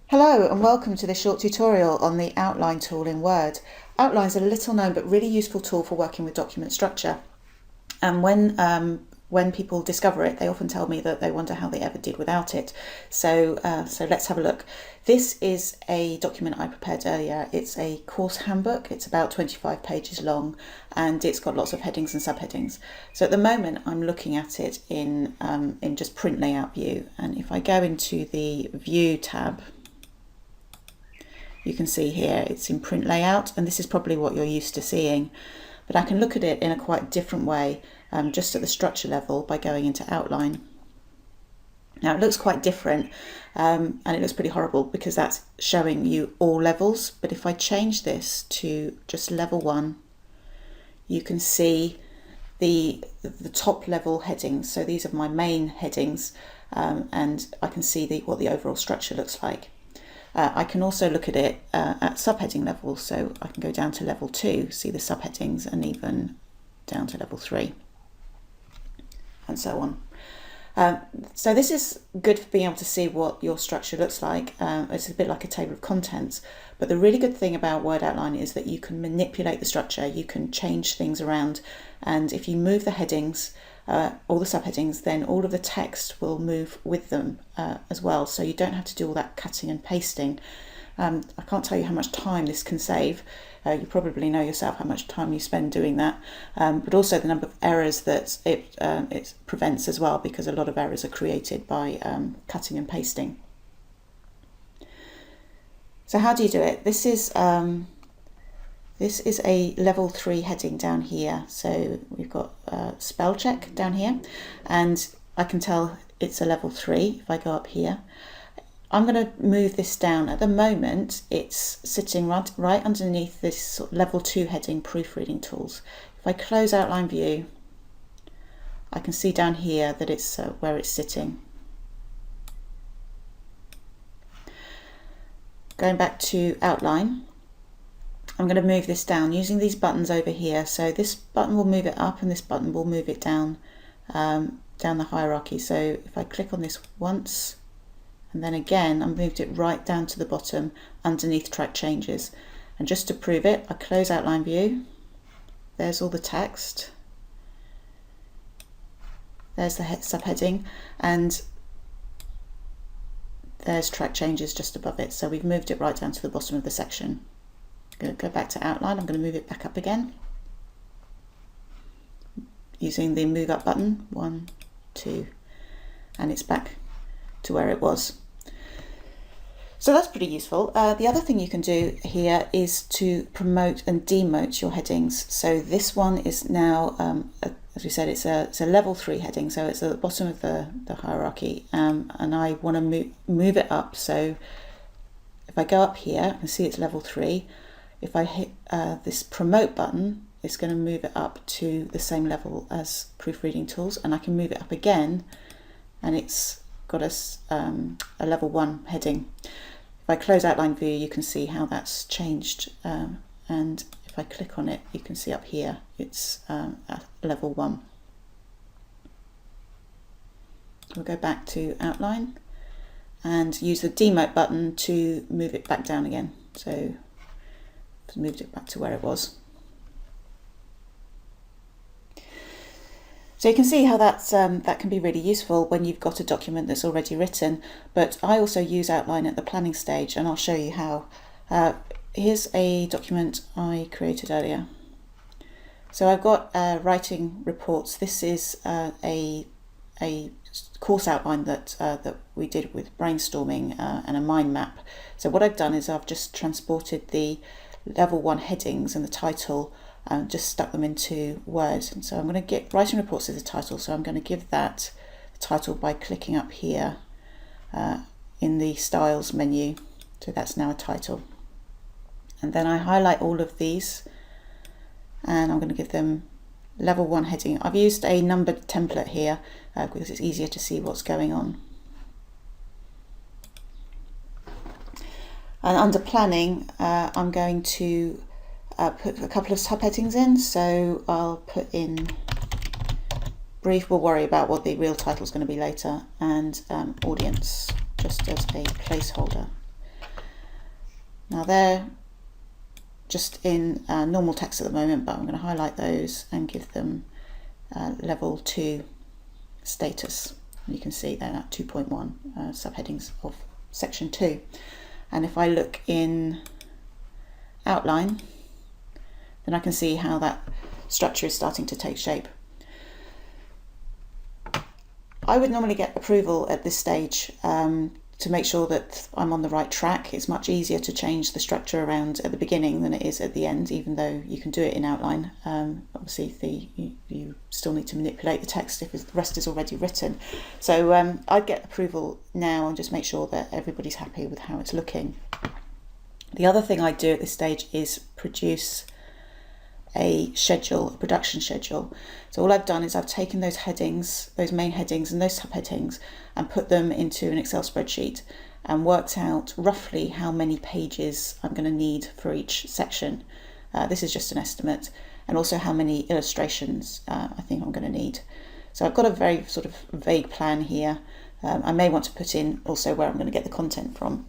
Hello and welcome to this short tutorial on the outline tool in Word. Outline is a little known but really useful tool for working with document structure. And when people discover it, they often tell me that they wonder how they ever did without it. So let's have a look. This is a document I prepared earlier. It's a course handbook. It's about 25 pages long and it's got lots of headings and subheadings. So at the moment I'm looking at it in just print layout view. And if I go into the View tab, you can see here it's in print layout, and this is probably what you're used to seeing, but I can look at it in a quite different way, just at the structure level by going into outline. Now it looks quite different and it looks pretty horrible because that's showing you all levels, but if I change this to just level 1, you can see the top level headings. So these are my main headings, and I can see what the overall structure looks like. I can also look at it at subheading level, so I can go down to level 2, see the subheadings, and even down to level 3, and so on. So this is good for being able to see what your structure looks like. It's a bit like a table of contents, but the really good thing about Word Outline is that you can manipulate the structure, you can change things around, and if you move the headings, all the subheadings, then all of the text will move with them as well, so you don't have to do all that cutting and pasting. I can't tell you how much time this can save. You probably know yourself how much time you spend doing that, but also the number of errors that it prevents as well, because a lot of errors are created by cutting and pasting. So how do you do it? This is a level 3 heading down here. So we've got spell check down here, and I can tell it's a level 3 if I go up here. I'm going to move this down. At the moment, it's sitting right underneath this sort of level 2 heading, proofreading tools. If I close outline view, I can see down here that it's where it's sitting. Going back to outline, I'm going to move this down using these buttons over here. So this button will move it up and this button will move it down, down the hierarchy. So if I click on this once, and then again, I moved it right down to the bottom underneath track changes. And just to prove it, I close outline view. There's all the text. There's the subheading, and there's track changes just above it. So we've moved it right down to the bottom of the section. I'm going to go back to outline. I'm going to move it back up again using the move up button, 1, 2, and it's back to where it was. So that's pretty useful. The other thing you can do here is to promote and demote your headings. So this one is now, as we said, it's a level 3 heading, so it's at the bottom of the hierarchy, and I want to move it up. So if I go up here, I can see it's level 3. If I hit this promote button, it's going to move it up to the same level as proofreading tools, and I can move it up again, and it's got a level 1 heading. If I close outline view, you can see how that's changed, and if I click on it, you can see up here it's at level 1. We'll go back to outline and use the demote button to move it back down again. So I've moved it back to where it was. So you can see how that can be really useful when you've got a document that's already written, but I also use outline at the planning stage, and I'll show you how. Here's a document I created earlier. So I've got writing reports. This is a course outline that we did with brainstorming and a mind map. So what I've done is I've just transported the level 1 headings and the title and just stuck them into Word. And so I'm going to get writing reports as a title, so I'm going to give that the title by clicking up here in the styles menu. So that's now a title, and then I highlight all of these and I'm going to give them level 1 heading. I've used a numbered template here because it's easier to see what's going on. And under planning, I'm going to put a couple of subheadings in. So I'll put in brief, we'll worry about what the real title is going to be later, and audience just as a placeholder. Now they're just in normal text at the moment, but I'm going to highlight those and give them level 2 status. You can see they're at 2.1 subheadings of section 2. And if I look in outline, then I can see how that structure is starting to take shape. I would normally get approval at this stage to make sure that I'm on the right track. It's much easier to change the structure around at the beginning than it is at the end, even though you can do it in outline. Obviously, you still need to manipulate the text if the rest is already written. So I'd get approval now and just make sure that everybody's happy with how it's looking. The other thing I do at this stage is produce a production schedule. So all I've done is I've taken those headings, those main headings and those subheadings, and put them into an Excel spreadsheet and worked out roughly how many pages I'm going to need for each section. This is just an estimate, and also how many illustrations I think I'm going to need. So I've got a very sort of vague plan here. I may want to put in also where I'm going to get the content from.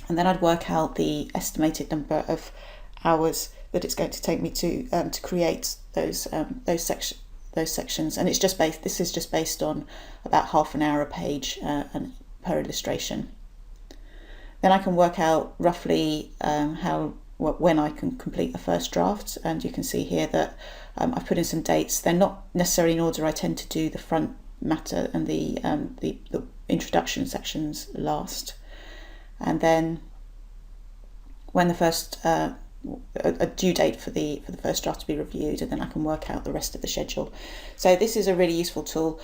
And then I'd work out the estimated number of hours that it's going to take me to create those sections, and this is just based on about half an hour a page and per illustration. Then I can work out roughly when I can complete the first draft, and you can see here that I've put in some dates. They're not necessarily in order. I tend to do the front matter and the introduction sections last, and then when the first a due date for the first draft to be reviewed, and then I can work out the rest of the schedule. So this is a really useful tool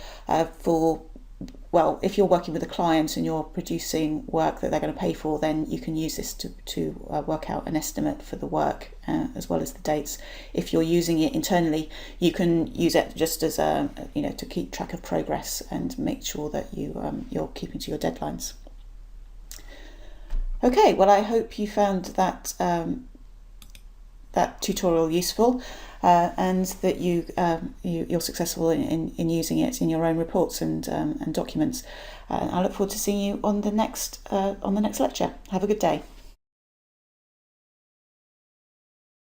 if you're working with a client and you're producing work that they're going to pay for, then you can use this to work out an estimate for the work as well as the dates. If you're using it internally, you can use it just as to keep track of progress and make sure that you're keeping to your deadlines. Okay, well, I hope you found that tutorial useful and that you're successful in using it in your own reports and documents. I look forward to seeing you on the next lecture. Have a good day.